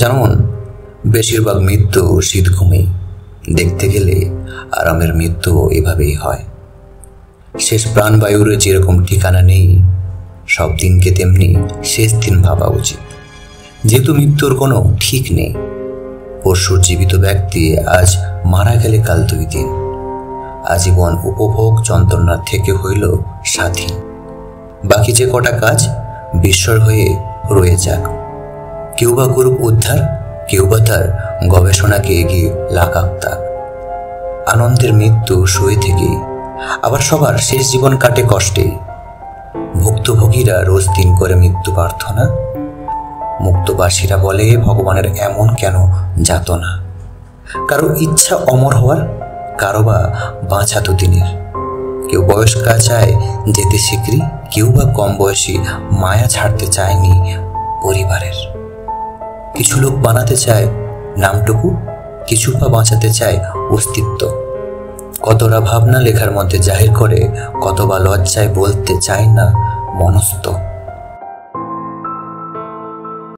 যেমন বেশিরভাগ মৃত্যু শীত ঘুমে, দেখতে গেলে আরামের মৃত্যু এভাবেই হয়। শেষ প্রাণবায়ুর যেরকম ঠিকানা নেই, সব দিনকে তেমনি শেষ দিন ভাবা উচিত। যেহেতু মৃত্যুর কোনো ঠিক নেই, পরশুর জীবিত ব্যক্তি আজ মারা গেলে কাল 2 দিন। আজীবন উপভোগ যন্ত্রণার থেকে হইল স্বাধীন। বাকি যে কটা কাজ বিস্ময় হয়ে রয়ে যাক। কেউ বা করুক উদ্ধার, কেউ বা তার গবেষণাকে এগিয়ে লাগাক তাক। আনন্দের মৃত্যু শুয়ে থেকেই, আবার সবার শেষ জীবন কাটে কষ্টে। ভুক্তভোগীরা রোজ দিন করে মৃত্যু প্রার্থনা, মুক্তবাসীরা বলে ভগবানের এমন কেন যাতনা। কারো ইচ্ছা অমর হওয়ার, কারো বা বাঁচা দুদিনের। কেউ বয়স্কা চায় যেতে শীঘ্রই, কেউ বা কম বয়সী মায়া ছাড়তে চায়নি পরিবারের। কিছু লোক বানাতে চায় নামটুকু, কিছু বা বাঁচাতে চায় অস্তিত্ব। কতটা ভাবনা লেখার মধ্যে জাহির করে, কত বা লজ্জায় বলতে চায় না মনস্থ।